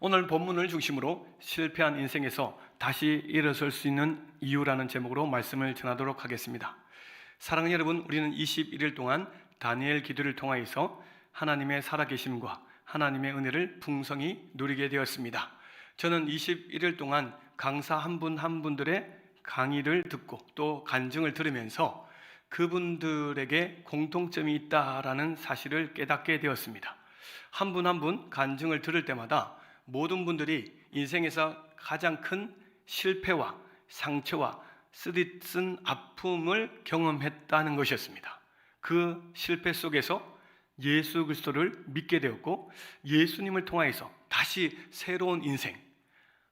오늘 본문을 중심으로 실패한 인생에서 다시 일어설 수 있는 이유라는 제목으로 말씀을 전하도록 하겠습니다. 사랑하는 여러분, 우리는 21일 동안 다니엘 기도를 통하여서 하나님의 살아계심과 하나님의 은혜를 풍성히 누리게 되었습니다. 저는 21일 동안 강사 한 분 한 분들의 강의를 듣고 또 간증을 들으면서 그분들에게 공통점이 있다라는 사실을 깨닫게 되었습니다. 한 분 한 분 간증을 들을 때마다 모든 분들이 인생에서 가장 큰 실패와 상처와 쓰디쓴 아픔을 경험했다는 것이었습니다. 그 실패 속에서 예수 그리스도를 믿게 되었고, 예수님을 통하여서 다시 새로운 인생,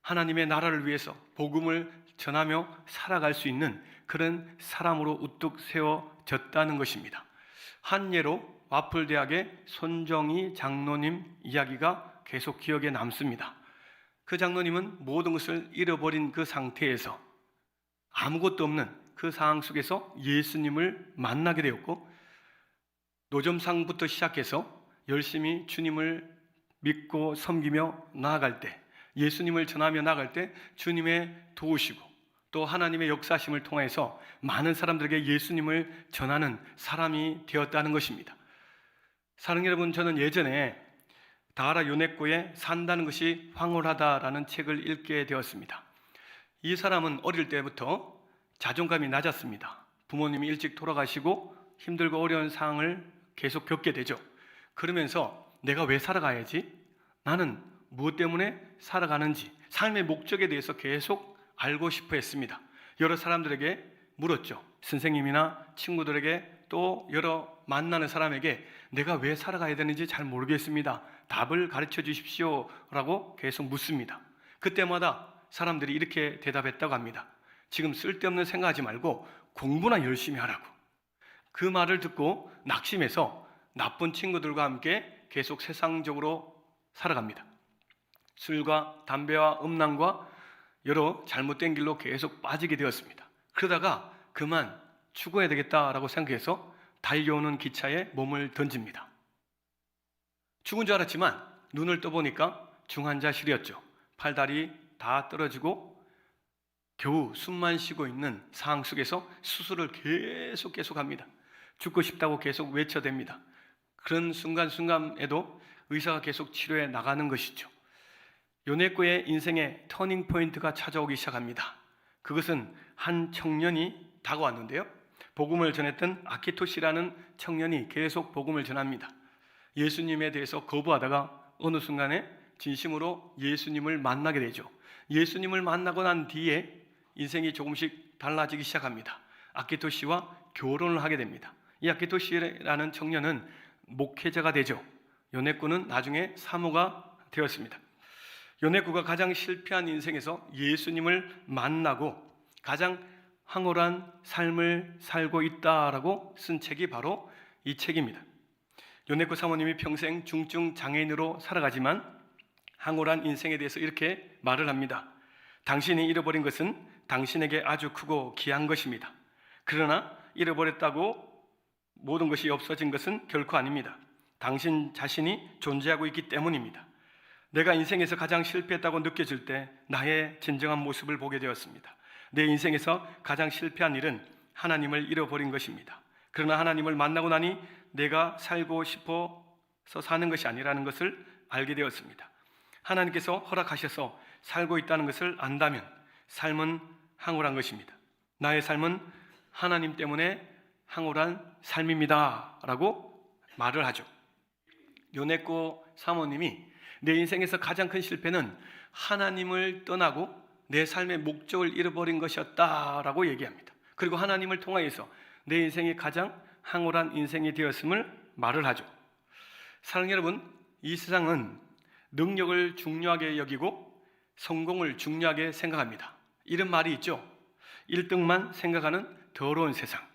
하나님의 나라를 위해서 복음을 전하며 살아갈 수 있는 그런 사람으로 우뚝 세워졌다는 것입니다. 한 예로 와플대학의 손정희 장로님 이야기가 계속 기억에 남습니다. 그 장로님은 모든 것을 잃어버린 그 상태에서 아무것도 없는 그 상황 속에서 예수님을 만나게 되었고, 노점상부터 시작해서 열심히 주님을 믿고 섬기며 나아갈 때, 예수님을 전하며 나아갈 때 주님의 도우시고 또 하나님의 역사심을 통해서 많은 사람들에게 예수님을 전하는 사람이 되었다는 것입니다. 사랑하는 여러분, 저는 예전에 다하라 요네코의 산다는 것이 황홀하다라는 책을 읽게 되었습니다. 이 사람은 어릴 때부터 자존감이 낮았습니다. 부모님이 일찍 돌아가시고 힘들고 어려운 상황을 계속 겪게 되죠. 그러면서 내가 왜 살아가야지? 나는 무엇 때문에 살아가는지, 삶의 목적에 대해서 계속 알고 싶어 했습니다. 여러 사람들에게 물었죠. 선생님이나 친구들에게 또 여러 만나는 사람에게 내가 왜 살아가야 되는지 잘 모르겠습니다. 답을 가르쳐 주십시오 라고 계속 묻습니다. 그때마다 사람들이 이렇게 대답했다고 합니다. 지금 쓸데없는 생각하지 말고 공부나 열심히 하라고. 그 말을 듣고 낙심해서 나쁜 친구들과 함께 계속 세상적으로 살아갑니다. 술과 담배와 음란과 여러 잘못된 길로 계속 빠지게 되었습니다. 그러다가 그만 죽어야 되겠다라고 생각해서 달려오는 기차에 몸을 던집니다. 죽은 줄 알았지만 눈을 떠보니까 중환자실이었죠. 팔다리 다 떨어지고 겨우 숨만 쉬고 있는 상황 속에서 수술을 계속합니다. 죽고 싶다고 계속 외쳐댑니다. 그런 순간순간에도 의사가 계속 치료해 나가는 것이죠. 요네코의 인생의 터닝 포인트가 찾아오기 시작합니다. 그것은 한 청년이 다가왔는데요. 복음을 전했던 아키토시라는 청년이 계속 복음을 전합니다. 예수님에 대해서 거부하다가 어느 순간에 진심으로 예수님을 만나게 되죠. 예수님을 만나고 난 뒤에 인생이 조금씩 달라지기 시작합니다. 아키토시와 결혼을 하게 됩니다. 이 아키토시라는 청년은 목회자가 되죠. 요네코는 나중에 사모가 되었습니다. 요네코가 가장 실패한 인생에서 예수님을 만나고 가장 황홀한 삶을 살고 있다라고 쓴 책이 바로 이 책입니다. 요네코 사모님이 평생 중증 장애인으로 살아가지만 황홀한 인생에 대해서 이렇게 말을 합니다. 당신이 잃어버린 것은 당신에게 아주 크고 귀한 것입니다. 그러나 잃어버렸다고 모든 것이 없어진 것은 결코 아닙니다. 당신 자신이 존재하고 있기 때문입니다. 내가 인생에서 가장 실패했다고 느껴질 때 나의 진정한 모습을 보게 되었습니다. 내 인생에서 가장 실패한 일은 하나님을 잃어버린 것입니다. 그러나 하나님을 만나고 나니 내가 살고 싶어서 사는 것이 아니라는 것을 알게 되었습니다. 하나님께서 허락하셔서 살고 있다는 것을 안다면 삶은 황홀한 것입니다. 나의 삶은 하나님 때문에 황홀한 삶입니다 라고 말을 하죠. 요네코 사모님이 내 인생에서 가장 큰 실패는 하나님을 떠나고 내 삶의 목적을 잃어버린 것이었다라고 얘기합니다. 그리고 하나님을 통하여서 내 인생이 가장 황홀한 인생이 되었음을 말을 하죠. 사랑하는 여러분, 이 세상은 능력을 중요하게 여기고 성공을 중요하게 생각합니다. 이런 말이 있죠. 1등만 생각하는 더러운 세상.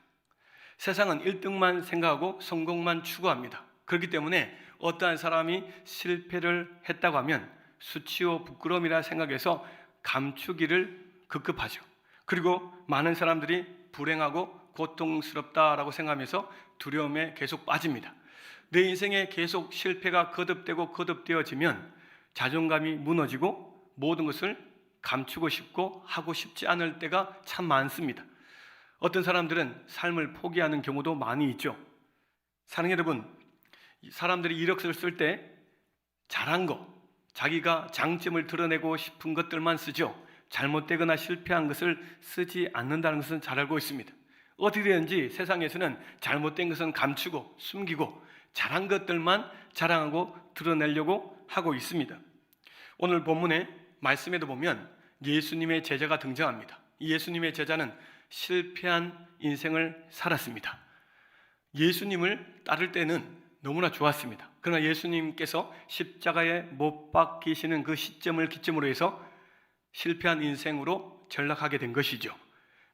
세상은 1등만 생각하고 성공만 추구합니다. 그렇기 때문에 어떠한 사람이 실패를 했다고 하면 수치요 부끄러움이라 생각해서 감추기를 급급하죠. 그리고 많은 사람들이 불행하고 고통스럽다라고 생각하면서 두려움에 계속 빠집니다. 내 인생에 계속 실패가 거듭되고 거듭되어지면 자존감이 무너지고 모든 것을 감추고 싶고 하고 싶지 않을 때가 참 많습니다. 어떤 사람들은 삶을 포기하는 경우도 많이 있죠. 사랑하는 여러분, 사람들이 이력서를 쓸 때 잘한 거, 자기가 장점을 드러내고 싶은 것들만 쓰죠. 잘못되거나 실패한 것을 쓰지 않는다는 것은 잘 알고 있습니다. 어떻게든지 세상에서는 잘못된 것은 감추고 숨기고 잘한 것들만 자랑하고 드러내려고 하고 있습니다. 오늘 본문의 말씀에도 보면 예수님의 제자가 등장합니다. 이 예수님의 제자는 실패한 인생을 살았습니다. 예수님을 따를 때는 너무나 좋았습니다. 그러나 예수님께서 십자가에 못 박히시는 그 시점을 기점으로 해서 실패한 인생으로 전락하게 된 것이죠.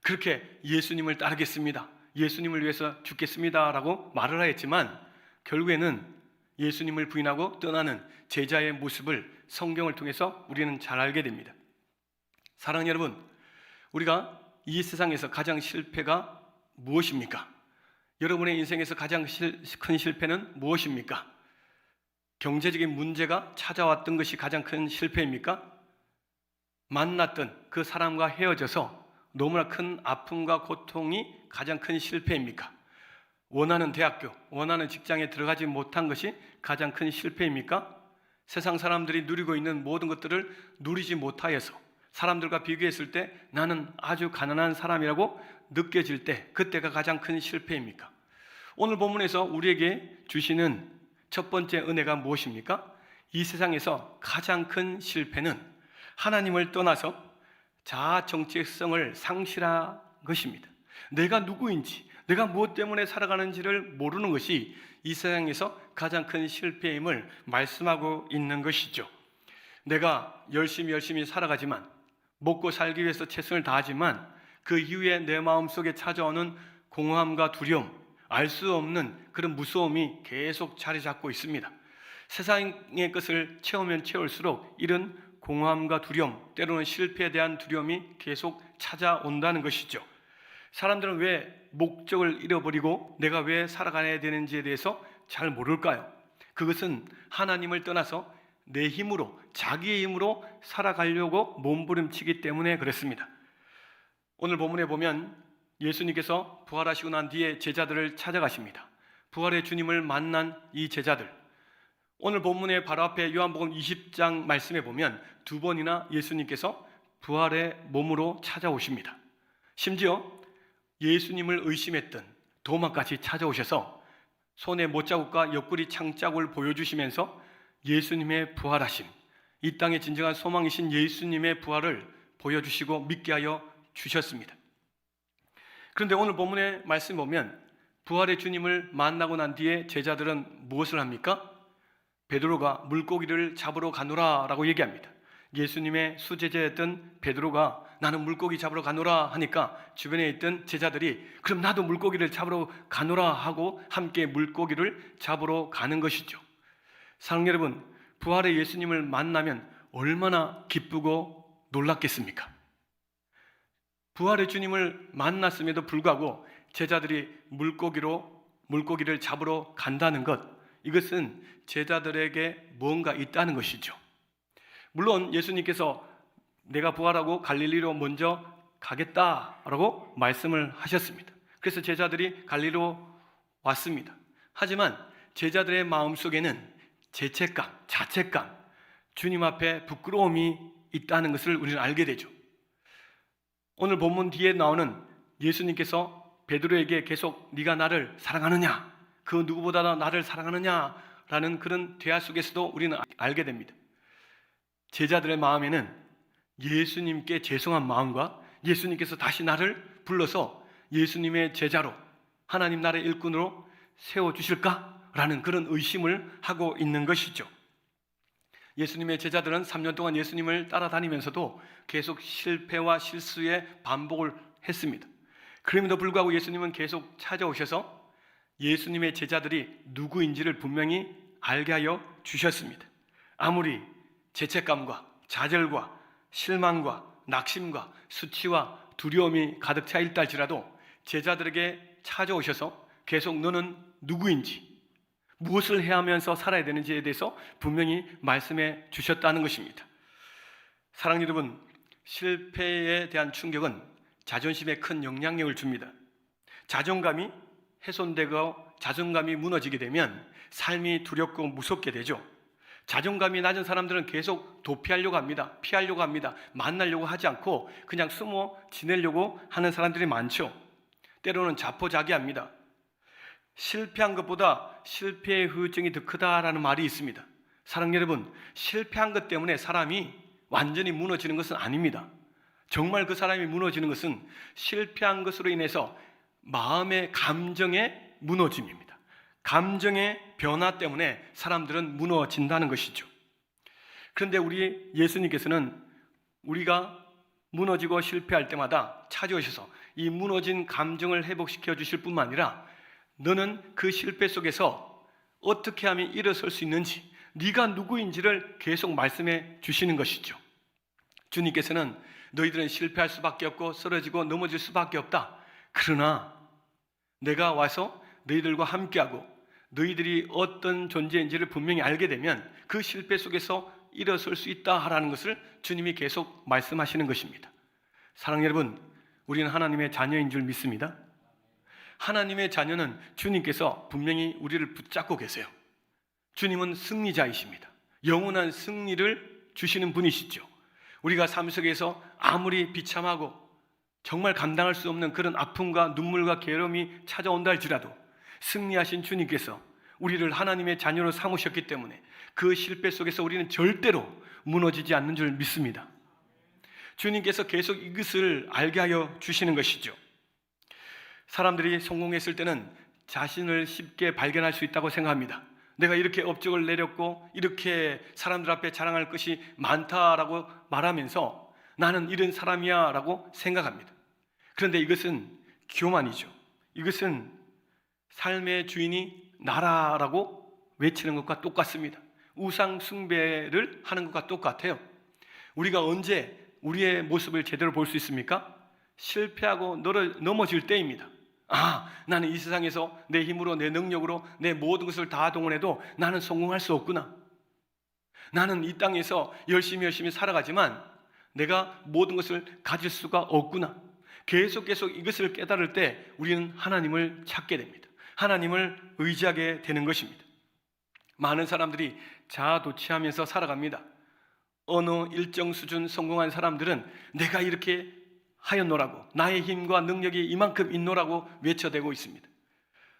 그렇게 예수님을 따르겠습니다, 예수님을 위해서 죽겠습니다 라고 말을 하였지만 결국에는 예수님을 부인하고 떠나는 제자의 모습을 성경을 통해서 우리는 잘 알게 됩니다. 사랑하는 여러분, 우리가 이 세상에서 가장 실패가 무엇입니까? 여러분의 인생에서 가장 큰 실패는 무엇입니까? 경제적인 문제가 찾아왔던 것이 가장 큰 실패입니까? 만났던 그 사람과 헤어져서 너무나 큰 아픔과 고통이 가장 큰 실패입니까? 원하는 대학교, 원하는 직장에 들어가지 못한 것이 가장 큰 실패입니까? 세상 사람들이 누리고 있는 모든 것들을 누리지 못하여서 사람들과 비교했을 때 나는 아주 가난한 사람이라고 느껴질 때 그때가 가장 큰 실패입니까? 오늘 본문에서 우리에게 주시는 첫 번째 은혜가 무엇입니까? 이 세상에서 가장 큰 실패는 하나님을 떠나서 자아 정체성을 상실한 것입니다. 내가 누구인지, 내가 무엇 때문에 살아가는지를 모르는 것이 이 세상에서 가장 큰 실패임을 말씀하고 있는 것이죠. 내가 열심히 살아가지만, 먹고 살기 위해서 최선을 다하지만 그 이후에 내 마음속에 찾아오는 공허함과 두려움, 알 수 없는 그런 무서움이 계속 자리 잡고 있습니다. 세상의 것을 채우면 채울수록 이런 공허함과 두려움, 때로는 실패에 대한 두려움이 계속 찾아온다는 것이죠. 사람들은 왜 목적을 잃어버리고 내가 왜 살아가야 되는지에 대해서 잘 모를까요? 그것은 하나님을 떠나서 내 힘으로, 자기의 힘으로 살아가려고 몸부림치기 때문에 그렇습니다. 오늘 본문에 보면 예수님께서 부활하시고 난 뒤에 제자들을 찾아가십니다. 부활의 주님을 만난 이 제자들, 오늘 본문의 바로 앞에 요한복음 20장 말씀에 보면 두 번이나 예수님께서 부활의 몸으로 찾아오십니다. 심지어 예수님을 의심했던 도마까지 찾아오셔서 손에 못자국과 옆구리 창자국을 보여주시면서 예수님의 부활하심, 이 땅의 진정한 소망이신 예수님의 부활을 보여주시고 믿게 하여 주셨습니다. 그런데 오늘 본문의 말씀 보면 부활의 주님을 만나고 난 뒤에 제자들은 무엇을 합니까? 베드로가 물고기를 잡으러 가노라 라고 얘기합니다. 예수님의 수제자였던 베드로가 나는 물고기 잡으러 가노라 하니까 주변에 있던 제자들이 그럼 나도 물고기를 잡으러 가노라 하고 함께 물고기를 잡으러 가는 것이죠. 사랑하는 여러분, 부활의 예수님을 만나면 얼마나 기쁘고 놀랐겠습니까? 부활의 주님을 만났음에도 불구하고 제자들이 물고기를 잡으러 간다는 것, 이것은 제자들에게 뭔가 있다는 것이죠. 물론 예수님께서 내가 부활하고 갈릴리로 먼저 가겠다라고 말씀을 하셨습니다. 그래서 제자들이 갈릴리로 왔습니다. 하지만 제자들의 마음속에는 죄책감, 자책감, 주님 앞에 부끄러움이 있다는 것을 우리는 알게 되죠. 오늘 본문 뒤에 나오는 예수님께서 베드로에게 계속 네가 나를 사랑하느냐, 그 누구보다 나를 사랑하느냐라는 그런 대화 속에서도 우리는 알게 됩니다. 제자들의 마음에는 예수님께 죄송한 마음과 예수님께서 다시 나를 불러서 예수님의 제자로, 하나님 나라의 일꾼으로 세워주실까라는 그런 의심을 하고 있는 것이죠. 예수님의 제자들은 3년 동안 예수님을 따라다니면서도 계속 실패와 실수의 반복을 했습니다. 그럼에도 불구하고 예수님은 계속 찾아오셔서 예수님의 제자들이 누구인지를 분명히 알게 하여 주셨습니다. 아무리 죄책감과 좌절과 실망과 낙심과 수치와 두려움이 가득 차 있다 할지라도 제자들에게 찾아오셔서 계속 너는 누구인지, 무엇을 해야 하면서 살아야 되는지에 대해서 분명히 말씀해 주셨다는 것입니다. 사랑하는 여러분, 실패에 대한 충격은 자존심에 큰 영향력을 줍니다. 자존감이 훼손되고 자존감이 무너지게 되면 삶이 두렵고 무섭게 되죠. 자존감이 낮은 사람들은 계속 도피하려고 합니다. 피하려고 합니다. 만나려고 하지 않고 그냥 숨어 지내려고 하는 사람들이 많죠. 때로는 자포자기합니다. 실패한 것보다 실패의 후유증이 더 크다라는 말이 있습니다. 사랑하는 여러분, 실패한 것 때문에 사람이 완전히 무너지는 것은 아닙니다. 정말 그 사람이 무너지는 것은 실패한 것으로 인해서 마음의 감정의 무너짐입니다. 감정의 변화 때문에 사람들은 무너진다는 것이죠. 그런데 우리 예수님께서는 우리가 무너지고 실패할 때마다 찾아오셔서 이 무너진 감정을 회복시켜 주실 뿐만 아니라 너는 그 실패 속에서 어떻게 하면 일어설 수 있는지, 네가 누구인지를 계속 말씀해 주시는 것이죠. 주님께서는 너희들은 실패할 수밖에 없고 쓰러지고 넘어질 수밖에 없다. 그러나 내가 와서 너희들과 함께하고 너희들이 어떤 존재인지를 분명히 알게 되면 그 실패 속에서 일어설 수 있다라는 것을 주님이 계속 말씀하시는 것입니다. 사랑하는 여러분, 우리는 하나님의 자녀인 줄 믿습니다. 하나님의 자녀는 주님께서 분명히 우리를 붙잡고 계세요. 주님은 승리자이십니다. 영원한 승리를 주시는 분이시죠. 우리가 삶 속에서 아무리 비참하고 정말 감당할 수 없는 그런 아픔과 눈물과 괴로움이 찾아온다 할지라도 승리하신 주님께서 우리를 하나님의 자녀로 삼으셨기 때문에 그 실패 속에서 우리는 절대로 무너지지 않는 줄 믿습니다. 주님께서 계속 이것을 알게 하여 주시는 것이죠. 사람들이 성공했을 때는 자신을 쉽게 발견할 수 있다고 생각합니다. 내가 이렇게 업적을 내렸고 이렇게 사람들 앞에 자랑할 것이 많다라고 말하면서 나는 이런 사람이야 라고 생각합니다. 그런데 이것은 교만이죠. 이것은 삶의 주인이 나라라고 외치는 것과 똑같습니다. 우상 숭배를 하는 것과 똑같아요. 우리가 언제 우리의 모습을 제대로 볼 수 있습니까? 실패하고 넘어질 때입니다. 나는 이 세상에서 내 힘으로 내 능력으로 내 모든 것을 다 동원해도 나는 성공할 수 없구나. 나는 이 땅에서 열심히 살아가지만 내가 모든 것을 가질 수가 없구나. 계속 이것을 깨달을 때 우리는 하나님을 찾게 됩니다. 하나님을 의지하게 되는 것입니다. 많은 사람들이 자아도취하면서 살아갑니다. 어느 일정 수준 성공한 사람들은 내가 이렇게 하였노라고, 나의 힘과 능력이 이만큼 있노라고 외쳐대고 있습니다.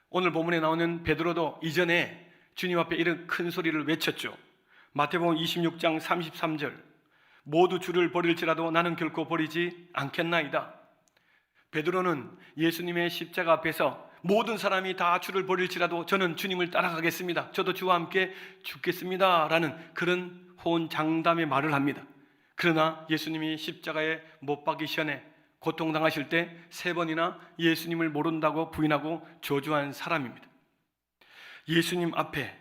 오늘 본문에 나오는 베드로도 이전에 주님 앞에 이런 큰 소리를 외쳤죠. 마태복음 26장 33절, 모두 주를 버릴지라도 나는 결코 버리지 않겠나이다. 베드로는 예수님의 십자가 앞에서 모든 사람이 다 주를 버릴지라도 저는 주님을 따라가겠습니다. 저도 주와 함께 죽겠습니다. 라는 그런 호언장담의 말을 합니다. 그러나 예수님이 십자가에 못 박히기 전에 고통당하실 때 3번이나 예수님을 모른다고 부인하고 저주한 사람입니다. 예수님 앞에,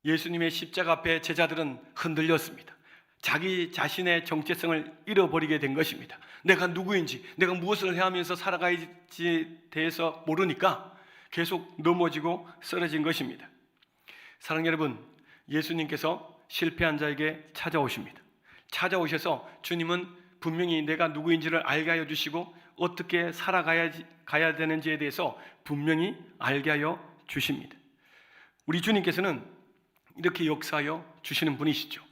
예수님의 십자가 앞에 제자들은 흔들렸습니다. 자기 자신의 정체성을 잃어버리게 된 것입니다. 내가 누구인지, 내가 무엇을 해야 하면서 살아가야지에 대해서 모르니까 계속 넘어지고 쓰러진 것입니다. 사랑하는 여러분, 예수님께서 실패한 자에게 찾아오십니다. 찾아오셔서 주님은 분명히 내가 누구인지를 알게 하여 주시고 어떻게 살아가야 되는지에 대해서 분명히 알게 하여 주십니다. 우리 주님께서는 이렇게 역사하여 주시는 분이시죠.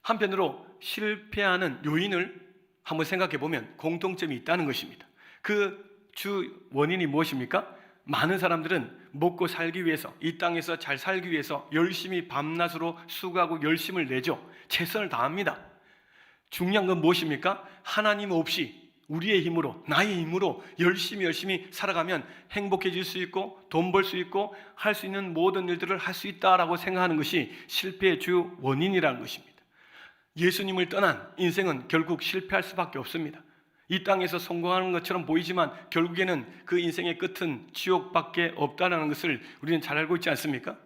한편으로 실패하는 요인을 한번 생각해 보면 공통점이 있다는 것입니다. 그 주 원인이 무엇입니까? 많은 사람들은 먹고 살기 위해서, 이 땅에서 잘 살기 위해서 열심히 밤낮으로 수고하고 열심을 내죠. 최선을 다합니다. 중요한 건 무엇입니까? 하나님 없이 우리의 힘으로, 나의 힘으로 열심히 살아가면 행복해질 수 있고 돈 벌 수 있고 할 수 있는 모든 일들을 할 수 있다라고 생각하는 것이 실패의 주 원인이라는 것입니다. 예수님을 떠난 인생은 결국 실패할 수밖에 없습니다. 이 땅에서 성공하는 것처럼 보이지만 결국에는 그 인생의 끝은 지옥밖에 없다는 것을 우리는 잘 알고 있지 않습니까?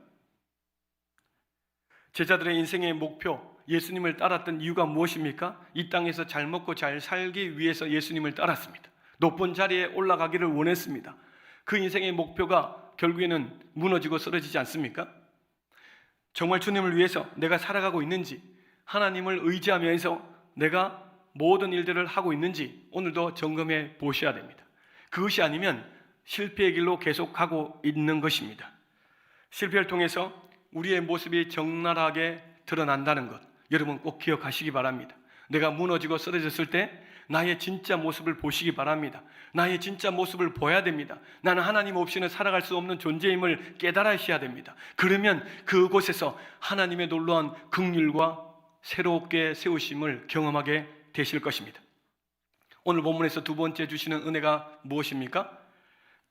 제자들의 인생의 목표, 예수님을 따랐던 이유가 무엇입니까? 이 땅에서 잘 먹고 잘 살기 위해서 예수님을 따랐습니다. 높은 자리에 올라가기를 원했습니다. 그 인생의 목표가 결국에는 무너지고 쓰러지지 않습니까? 정말 주님을 위해서 내가 살아가고 있는지, 하나님을 의지하면서 내가 모든 일들을 하고 있는지 오늘도 점검해 보셔야 됩니다. 그것이 아니면 실패의 길로 계속 가고 있는 것입니다. 실패를 통해서 우리의 모습이 적나라하게 드러난다는 것, 여러분 꼭 기억하시기 바랍니다. 내가 무너지고 쓰러졌을 때 나의 진짜 모습을 보시기 바랍니다. 나의 진짜 모습을 보여야 됩니다. 나는 하나님 없이는 살아갈 수 없는 존재임을 깨달으셔야 됩니다. 그러면 그곳에서 하나님의 놀라운 긍휼과 새롭게 세우심을 경험하게 되실 것입니다. 오늘 본문에서 두 번째 주시는 은혜가 무엇입니까?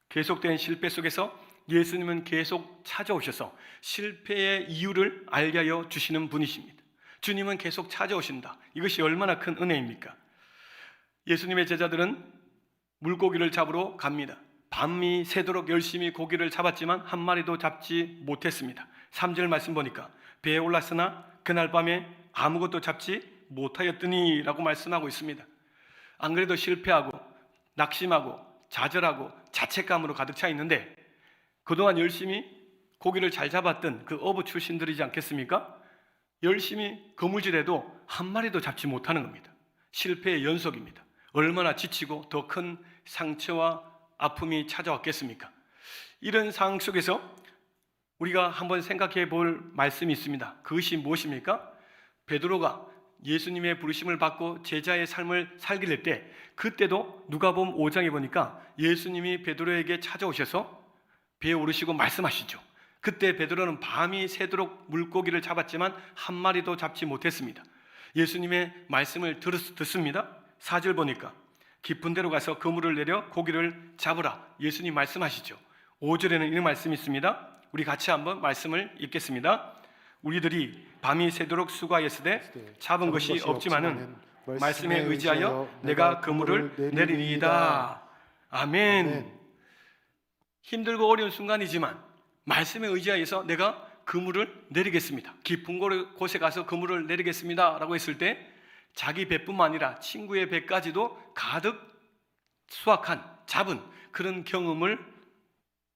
계속된 실패 속에서 예수님은 계속 찾아오셔서 실패의 이유를 알게 하여 주시는 분이십니다. 주님은 계속 찾아오신다. 이것이 얼마나 큰 은혜입니까? 예수님의 제자들은 물고기를 잡으러 갑니다. 밤이 새도록 열심히 고기를 잡았지만 한 마리도 잡지 못했습니다. 3절 말씀 보니까 배에 올랐으나 그날 밤에 아무것도 잡지 못하였더니 라고 말씀하고 있습니다. 안 그래도 실패하고 낙심하고 좌절하고 자책감으로 가득 차 있는데 그동안 열심히 고기를 잘 잡았던 그 어부 출신들이지 않겠습니까? 열심히 거물질해도 한 마리도 잡지 못하는 겁니다. 실패의 연속입니다. 얼마나 지치고 더 큰 상처와 아픔이 찾아왔겠습니까? 이런 상황 속에서 우리가 한번 생각해 볼 말씀이 있습니다. 그것이 무엇입니까? 베드로가 예수님의 부르심을 받고 제자의 삶을 살게 될 때, 그때도 누가복음 5장에 보니까 예수님이 베드로에게 찾아오셔서 배에 오르시고 말씀하시죠. 그때 베드로는 밤이 새도록 물고기를 잡았지만 한 마리도 잡지 못했습니다. 예수님의 말씀을 듣습니다. 4절 보니까 깊은 데로 가서 그물을 내려 고기를 잡으라. 예수님 말씀하시죠. 5절에는 이런 말씀이 있습니다. 우리 같이 한번 말씀을 읽겠습니다. 우리들이 밤이 새도록 수고하였으되 잡은 것이 없지만은 말씀에 의지하여 내가 그물을 내리리이다. 아멘. 힘들고 어려운 순간이지만 말씀에 의지하여서 내가 그물을 내리겠습니다. 깊은 곳에 가서 그물을 내리겠습니다 라고 했을 때 자기 배뿐만 아니라 친구의 배까지도 가득 수확한, 잡은 그런 경험을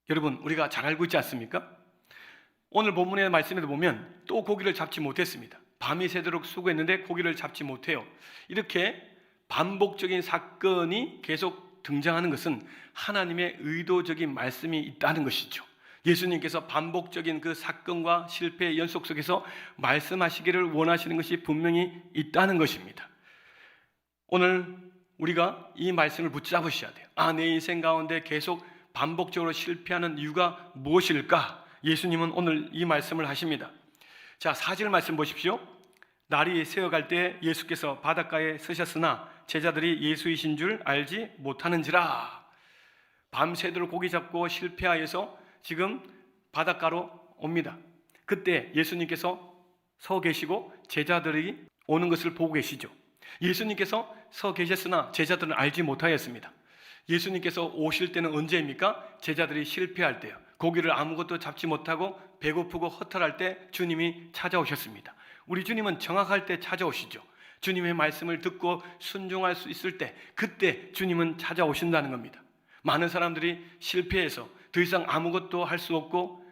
여러분 우리가 잘 알고 있지 않습니까? 오늘 본문의 말씀에도 보면 또 고기를 잡지 못했습니다. 밤이 새도록 수고했는데 고기를 잡지 못해요. 이렇게 반복적인 사건이 계속 등장하는 것은 하나님의 의도적인 말씀이 있다는 것이죠. 예수님께서 반복적인 그 사건과 실패의 연속 속에서 말씀하시기를 원하시는 것이 분명히 있다는 것입니다. 오늘 우리가 이 말씀을 붙잡으셔야 돼요. 내 인생 가운데 계속 반복적으로 실패하는 이유가 무엇일까? 예수님은 오늘 이 말씀을 하십니다. 자, 4절 말씀 보십시오. 날이 새어갈 때 예수께서 바닷가에 서셨으나 제자들이 예수이신 줄 알지 못하는지라. 밤새도록 고기 잡고 실패하여서 지금 바닷가로 옵니다. 그때 예수님께서 서 계시고 제자들이 오는 것을 보고 계시죠. 예수님께서 서 계셨으나 제자들은 알지 못하였습니다. 예수님께서 오실 때는 언제입니까? 제자들이 실패할 때요. 고기를 아무것도 잡지 못하고 배고프고 허탈할 때 주님이 찾아오셨습니다. 우리 주님은 정확할 때 찾아오시죠. 주님의 말씀을 듣고 순종할 수 있을 때, 그때 주님은 찾아오신다는 겁니다. 많은 사람들이 실패해서 더 이상 아무것도 할 수 없고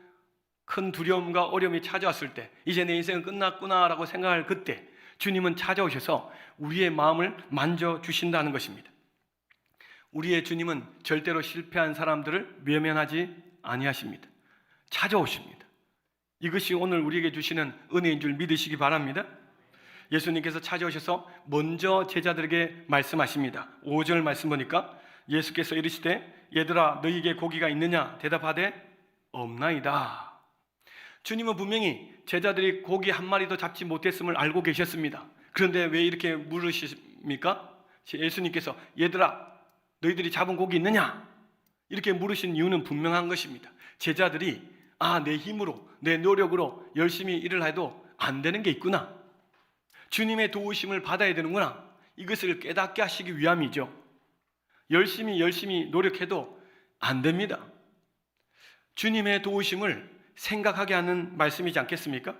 큰 두려움과 어려움이 찾아왔을 때 이제 내 인생은 끝났구나라고 생각할 그때 주님은 찾아오셔서 우리의 마음을 만져주신다는 것입니다. 우리의 주님은 절대로 실패한 사람들을 외면하지 아니하십니다. 찾아오십니다. 이것이 오늘 우리에게 주시는 은혜인 줄 믿으시기 바랍니다. 예수님께서 찾아오셔서 먼저 제자들에게 말씀하십니다. 5절 말씀 보니까 예수께서 이르시되 얘들아 너희에게 고기가 있느냐 대답하되 없나이다. 주님은 분명히 제자들이 고기 한 마리도 잡지 못했음을 알고 계셨습니다. 그런데 왜 이렇게 물으십니까? 예수님께서 얘들아 너희들이 잡은 고기 있느냐? 이렇게 물으신 이유는 분명한 것입니다. 제자들이 내 힘으로 내 노력으로 열심히 일을 해도 안 되는 게 있구나. 주님의 도우심을 받아야 되는구나. 이것을 깨닫게 하시기 위함이죠. 열심히 노력해도 안 됩니다. 주님의 도우심을 생각하게 하는 말씀이지 않겠습니까?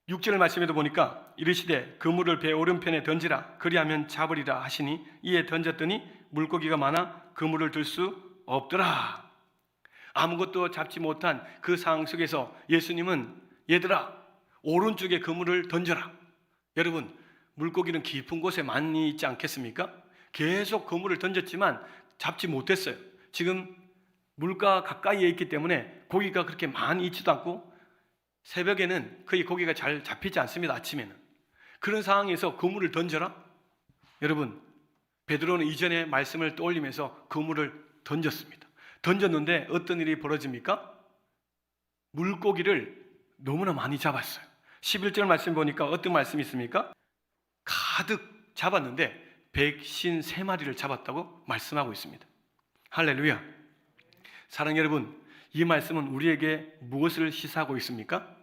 6절 말씀에도 보니까 이르시되 그물을 배 오른편에 던지라 그리하면 잡으리라 하시니 이에 던졌더니 물고기가 많아 그물을 들 수 없더라. 아무것도 잡지 못한 그 상황 속에서 예수님은 얘들아, 오른쪽에 그물을 던져라. 여러분, 물고기는 깊은 곳에 많이 있지 않겠습니까? 계속 그물을 던졌지만 잡지 못했어요. 지금 물가 가까이에 있기 때문에 고기가 그렇게 많이 있지도 않고 새벽에는 거의 고기가 잘 잡히지 않습니다. 아침에는. 그런 상황에서 그물을 던져라? 여러분, 베드로는 이전의 말씀을 떠올리면서 그물을 던졌습니다. 던졌는데 어떤 일이 벌어집니까? 물고기를 너무나 많이 잡았어요. 11절 말씀 보니까 어떤 말씀이 있습니까? 가득 잡았는데 153마리를 잡았다고 말씀하고 있습니다. 할렐루야. 사랑하는 여러분, 이 말씀은 우리에게 무엇을 시사하고 있습니까?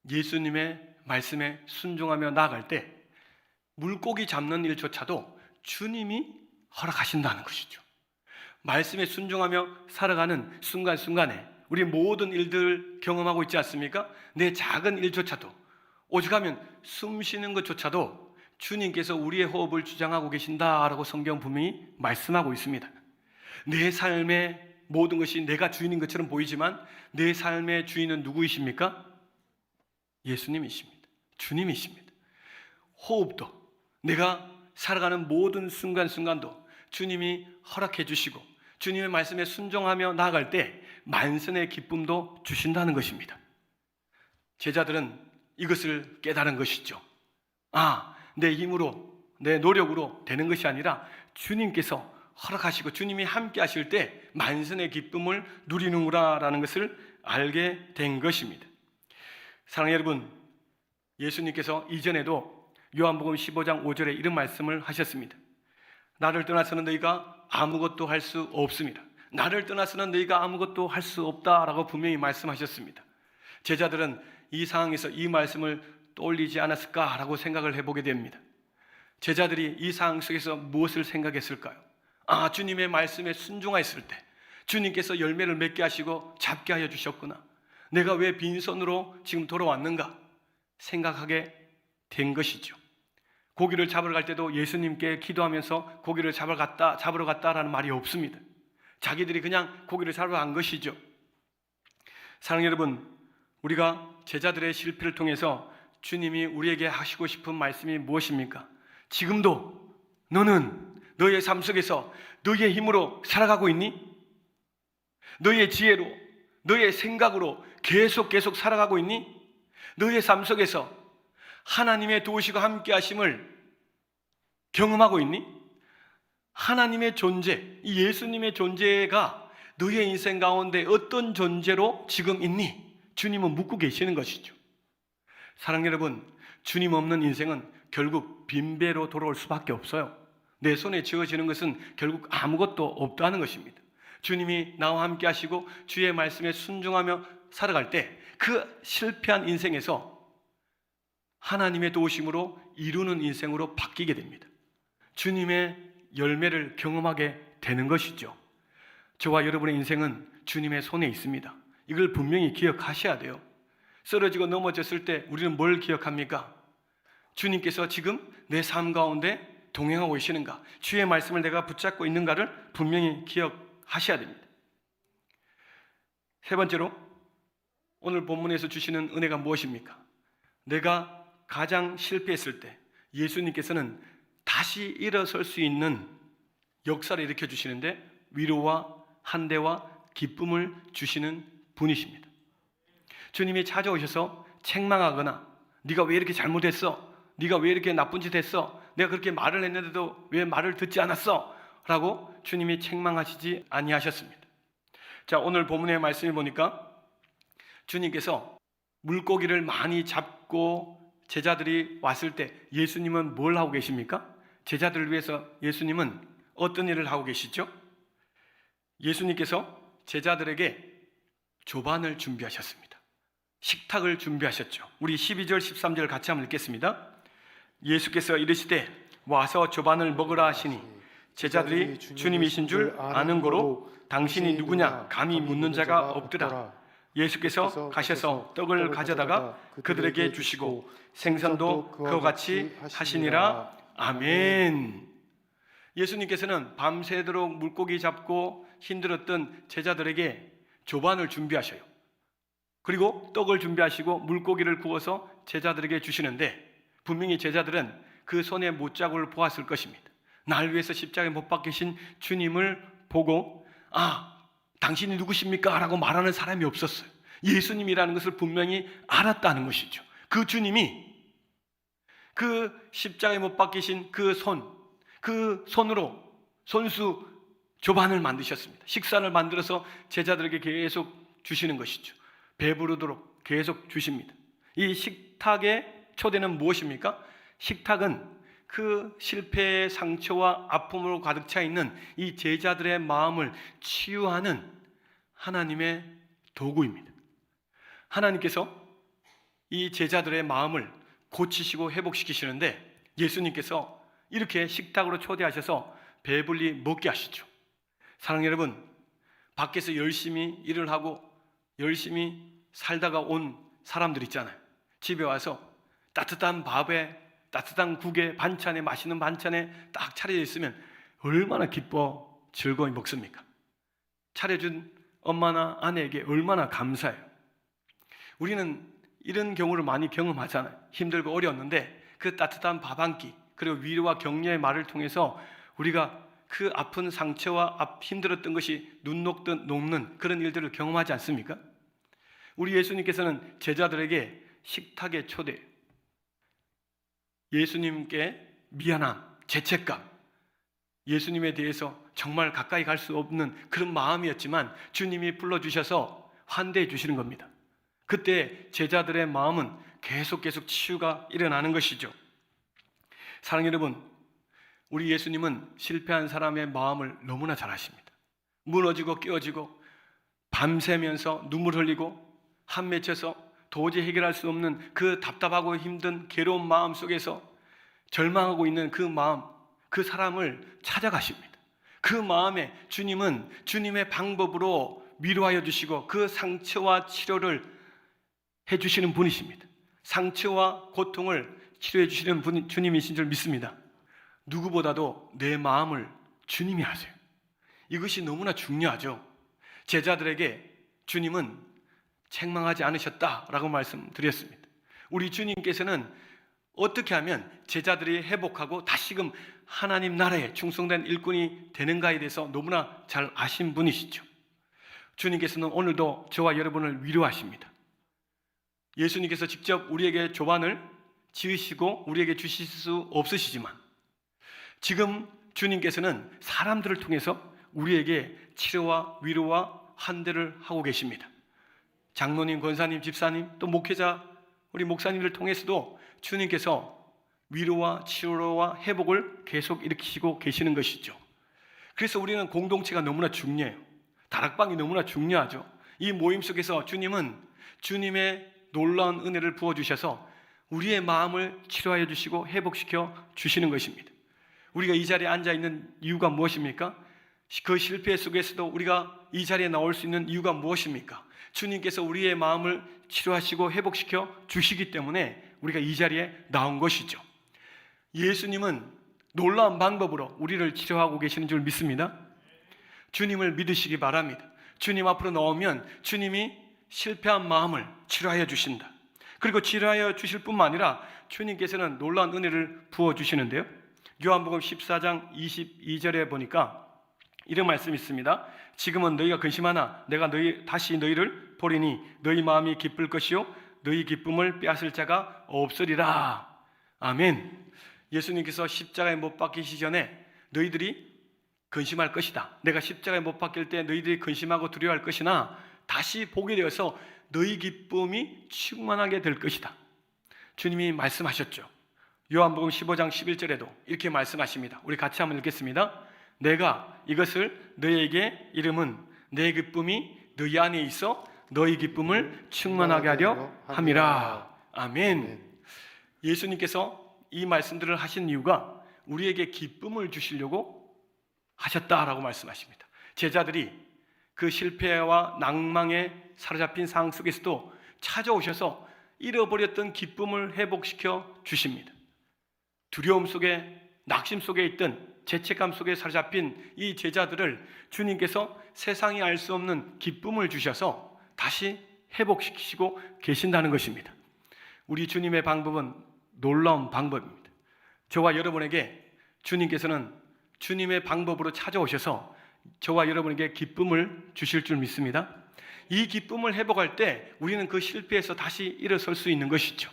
예수님의 말씀에 순종하며 나아갈 때 물고기 잡는 일조차도 주님이 허락하신다는 것이죠. 말씀에 순종하며 살아가는 순간순간에 우리 모든 일들을 경험하고 있지 않습니까? 내 작은 일조차도, 오죽하면 숨 쉬는 것조차도 주님께서 우리의 호흡을 주장하고 계신다라고 성경 분명히 말씀하고 있습니다. 내 삶의 모든 것이 내가 주인인 것처럼 보이지만 내 삶의 주인은 누구이십니까? 예수님이십니다. 주님이십니다. 호흡도, 내가 살아가는 모든 순간순간도 주님이 허락해 주시고 주님의 말씀에 순종하며 나아갈 때 만선의 기쁨도 주신다는 것입니다. 제자들은 이것을 깨달은 것이죠. 내 힘으로, 내 노력으로 되는 것이 아니라 주님께서 허락하시고 주님이 함께 하실 때 만선의 기쁨을 누리는구나라는 것을 알게 된 것입니다. 사랑하는 여러분, 예수님께서 이전에도 요한복음 15장 5절에 이런 말씀을 하셨습니다. 나를 떠나서는 너희가 아무것도 할 수 없습니다. 나를 떠나서는 너희가 아무것도 할 수 없다라고 분명히 말씀하셨습니다. 제자들은 이 상황에서 이 말씀을 떠올리지 않았을까라고 생각을 해보게 됩니다. 제자들이 이 상황 속에서 무엇을 생각했을까요? 주님의 말씀에 순종했을 때 주님께서 열매를 맺게 하시고 잡게 하여 주셨구나. 내가 왜 빈손으로 지금 돌아왔는가 생각하게 된 것이죠. 고기를 잡으러 갈 때도 예수님께 기도하면서 고기를 잡으러 갔다라는 말이 없습니다. 자기들이 그냥 고기를 잡으러 간 것이죠. 사랑하는 여러분, 우리가 제자들의 실패를 통해서 주님이 우리에게 하시고 싶은 말씀이 무엇입니까? 지금도 너는 너의 삶 속에서 너의 힘으로 살아가고 있니? 너의 지혜로, 너의 생각으로 계속 살아가고 있니? 너의 삶 속에서 하나님의 도우시고 함께 하심을 경험하고 있니? 하나님의 존재, 이 예수님의 존재가 너의 인생 가운데 어떤 존재로 지금 있니? 주님은 묻고 계시는 것이죠. 사랑하는 여러분, 주님 없는 인생은 결국 빈배로 돌아올 수밖에 없어요. 내 손에 쥐어지는 것은 결국 아무것도 없다는 것입니다. 주님이 나와 함께 하시고 주의 말씀에 순종하며 살아갈 때 그 실패한 인생에서 하나님의 도우심으로 이루는 인생으로 바뀌게 됩니다. 주님의 열매를 경험하게 되는 것이죠. 저와 여러분의 인생은 주님의 손에 있습니다. 이걸 분명히 기억하셔야 돼요. 쓰러지고 넘어졌을 때 우리는 뭘 기억합니까? 주님께서 지금 내 삶 가운데 동행하고 계시는가, 주의 말씀을 내가 붙잡고 있는가를 분명히 기억하셔야 됩니다. 세 번째로 오늘 본문에서 주시는 은혜가 무엇입니까? 내가 가장 실패했을 때 예수님께서는 다시 일어설 수 있는 역사를 일으켜 주시는데 위로와 한대와 기쁨을 주시는 분이십니다. 주님이 찾아오셔서 책망하거나 네가 왜 이렇게 잘못했어? 네가 왜 이렇게 나쁜 짓 했어? 내가 그렇게 말을 했는데도 왜 말을 듣지 않았어? 라고 주님이 책망하시지 아니하셨습니다. 자, 오늘 본문의 말씀을 보니까 주님께서 물고기를 많이 잡고 제자들이 왔을 때 예수님은 뭘 하고 계십니까? 제자들을 위해서 예수님은 어떤 일을 하고 계시죠? 예수님께서 제자들에게 조반을 준비하셨습니다. 식탁을 준비하셨죠. 우리 12절 13절 같이 한번 읽겠습니다. 예수께서 이르시되 와서 조반을 먹으라 하시니 제자들이 주님이신 줄 아는 고로 당신이 누구냐 감히 묻는 자가 없더라. 예수께서 가셔서 떡을 가져다가 그들에게 주시고 생선도 그와 같이 하시니라. 아멘. 예수님께서는 밤새도록 물고기 잡고 힘들었던 제자들에게 조반을 준비하셔요. 그리고 떡을 준비하시고 물고기를 구워서 제자들에게 주시는데, 분명히 제자들은 그 손에 못자국을 보았을 것입니다. 날 위해서 십자가에 못 박히신 주님을 보고 당신이 누구십니까? 라고 말하는 사람이 없었어요. 예수님이라는 것을 분명히 알았다는 것이죠. 그 주님이 그 십자가에 못 박히신 그 손으로 손수 조반을 만드셨습니다. 식사를 만들어서 제자들에게 계속 주시는 것이죠. 배부르도록 계속 주십니다. 이 식탁의 초대는 무엇입니까? 식탁은 그 실패의 상처와 아픔으로 가득 차 있는 이 제자들의 마음을 치유하는 하나님의 도구입니다. 하나님께서 이 제자들의 마음을 고치시고 회복시키시는데, 예수님께서 이렇게 식탁으로 초대하셔서 배불리 먹게 하시죠. 사랑하는 여러분, 밖에서 열심히 일을 하고 열심히 살다가 온 사람들 있잖아요. 집에 와서 따뜻한 밥에, 따뜻한 국에, 반찬에, 맛있는 반찬에 딱 차려져 있으면 얼마나 기뻐 즐거이 먹습니까? 차려준 엄마나 아내에게 얼마나 감사해요. 우리는 이런 경우를 많이 경험하잖아요. 힘들고 어려웠는데 그 따뜻한 밥 한 끼, 그리고 위로와 격려의 말을 통해서 우리가 그 아픈 상처와 힘들었던 것이 눈 녹듯 녹는 그런 일들을 경험하지 않습니까? 우리 예수님께서는 제자들에게 식탁의 초대, 예수님께 미안함, 죄책감, 예수님에 대해서 정말 가까이 갈 수 없는 그런 마음이었지만 주님이 불러주셔서 환대해 주시는 겁니다. 그때 제자들의 마음은 계속 치유가 일어나는 것이죠. 사랑하는 여러분, 우리 예수님은 실패한 사람의 마음을 너무나 잘 아십니다. 무너지고 깨어지고 밤새면서 눈물 흘리고 한 맺혀서 도저히 해결할 수 없는 그 답답하고 힘든 괴로운 마음 속에서 절망하고 있는 그 마음, 그 사람을 찾아가십니다. 그 마음에 주님은 주님의 방법으로 위로하여 주시고 그 상처와 치료를 해주시는 분이십니다. 상처와 고통을 치료해 주시는 분이 주님이신 줄 믿습니다. 누구보다도 내 마음을 주님이 아세요. 이것이 너무나 중요하죠. 제자들에게 주님은 책망하지 않으셨다라고 말씀드렸습니다. 우리 주님께서는 어떻게 하면 제자들이 회복하고 다시금 하나님 나라에 충성된 일꾼이 되는가에 대해서 너무나 잘 아신 분이시죠. 주님께서는 오늘도 저와 여러분을 위로하십니다. 예수님께서 직접 우리에게 조반을 지으시고 우리에게 주실 수 없으시지만 지금 주님께서는 사람들을 통해서 우리에게 치료와 위로와 환대를 하고 계십니다. 장로님, 권사님, 집사님, 또 목회자, 우리 목사님들을 통해서도 주님께서 위로와 치료와 회복을 계속 일으키시고 계시는 것이죠. 그래서 우리는 공동체가 너무나 중요해요. 다락방이 너무나 중요하죠. 이 모임 속에서 주님은 주님의 놀라운 은혜를 부어주셔서 우리의 마음을 치료하여 주시고 회복시켜 주시는 것입니다. 우리가 이 자리에 앉아있는 이유가 무엇입니까? 그 실패 속에서도 우리가 이 자리에 나올 수 있는 이유가 무엇입니까? 주님께서 우리의 마음을 치료하시고 회복시켜 주시기 때문에 우리가 이 자리에 나온 것이죠. 예수님은 놀라운 방법으로 우리를 치료하고 계시는 줄 믿습니다. 주님을 믿으시기 바랍니다. 주님 앞으로 나오면 주님이 실패한 마음을 치료하여 주신다. 그리고 치료하여 주실 뿐만 아니라 주님께서는 놀라운 은혜를 부어주시는데요. 요한복음 14장 22절에 보니까 이런 말씀이 있습니다. 지금은 너희가 근심하나 내가 다시 너희를 보리니 너희 마음이 기쁠 것이요 너희 기쁨을 빼앗을 자가 없으리라. 아멘. 예수님께서 십자가에 못 박히시기 전에 너희들이 근심할 것이다. 내가 십자가에 못 박힐 때 너희들이 근심하고 두려워할 것이나 다시 보게 되어서 너희 기쁨이 충만하게 될 것이다. 주님이 말씀하셨죠. 요한복음 15장 11절에도 이렇게 말씀하십니다. 우리 같이 한번 읽겠습니다. 내가 이것을 너희에게 이름은 내 기쁨이 너희 안에 있어 너희 기쁨을 충만하게 하려 함이라. 아멘. 예수님께서 이 말씀들을 하신 이유가 우리에게 기쁨을 주시려고 하셨다라고 말씀하십니다. 제자들이 그 실패와 낭망에 사로잡힌 상황 속에서도 찾아오셔서 잃어버렸던 기쁨을 회복시켜 주십니다. 두려움 속에 낙심 속에 있던 죄책감 속에 사로잡힌 이 제자들을 주님께서 세상이 알 수 없는 기쁨을 주셔서 다시 회복시키시고 계신다는 것입니다. 우리 주님의 방법은 놀라운 방법입니다. 저와 여러분에게 주님께서는 주님의 방법으로 찾아오셔서 저와 여러분에게 기쁨을 주실 줄 믿습니다. 이 기쁨을 회복할 때 우리는 그 실패에서 다시 일어설 수 있는 것이죠.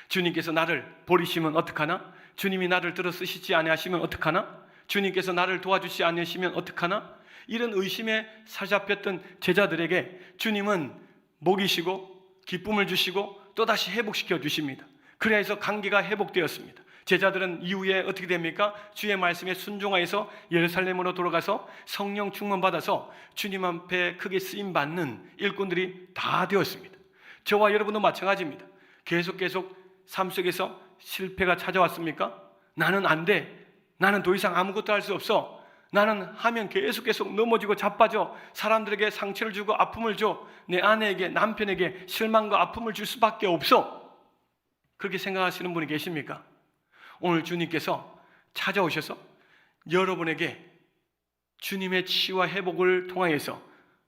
주님께서 나를 버리시면 어떡하나? 주님이 나를 들어 쓰시지 아니하시면 어떡하나? 주님께서 나를 도와주시지 않으시면 어떡하나? 이런 의심에 사로잡혔던 제자들에게 주님은 먹이시고 기쁨을 주시고 또다시 회복시켜 주십니다. 그래야 해서 관계가 회복되었습니다. 제자들은 이후에 어떻게 됩니까? 주의 말씀에 순종하여서 예루살렘으로 돌아가서 성령 충만받아서 주님 앞에 크게 쓰임받는 일꾼들이 다 되었습니다. 저와 여러분도 마찬가지입니다. 계속 삶 속에서 실패가 찾아왔습니까? 나는 안 돼. 나는 더 이상 아무것도 할 수 없어. 나는 하면 계속 넘어지고 자빠져. 사람들에게 상처를 주고 아픔을 줘. 내 아내에게, 남편에게 실망과 아픔을 줄 수밖에 없어. 그렇게 생각하시는 분이 계십니까? 오늘 주님께서 찾아오셔서 여러분에게 주님의 치유와 회복을 통하여서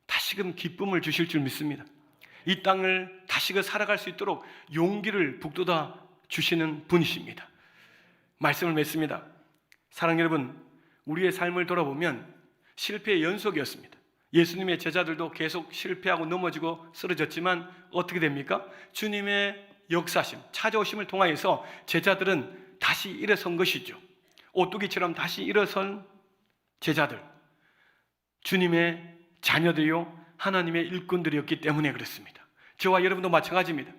다시금 기쁨을 주실 줄 믿습니다. 이 땅을 다시금 살아갈 수 있도록 용기를 북돋아 주시는 분이십니다. 말씀을 맺습니다. 사랑하는 여러분, 우리의 삶을 돌아보면 실패의 연속이었습니다. 예수님의 제자들도 계속 실패하고 넘어지고 쓰러졌지만 어떻게 됩니까? 주님의 역사심, 찾아오심을 통하여서 제자들은 다시 일어선 것이죠. 오뚜기처럼 다시 일어선 제자들, 주님의 자녀들이요 하나님의 일꾼들이었기 때문에 그렇습니다. 저와 여러분도 마찬가지입니다.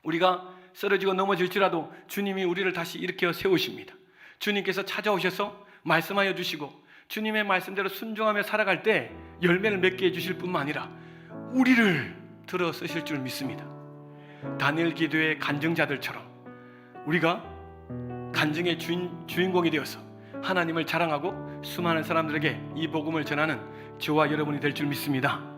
우리가 쓰러지고 넘어질지라도 주님이 우리를 다시 일으켜 세우십니다. 주님께서 찾아오셔서 말씀하여 주시고 주님의 말씀대로 순종하며 살아갈 때 열매를 맺게 해주실 뿐만 아니라 우리를 들어 쓰실 줄 믿습니다. 다니엘 기도의 간증자들처럼 우리가 간증의 주인공이 되어서 하나님을 자랑하고 수많은 사람들에게 이 복음을 전하는 저와 여러분이 될 줄 믿습니다.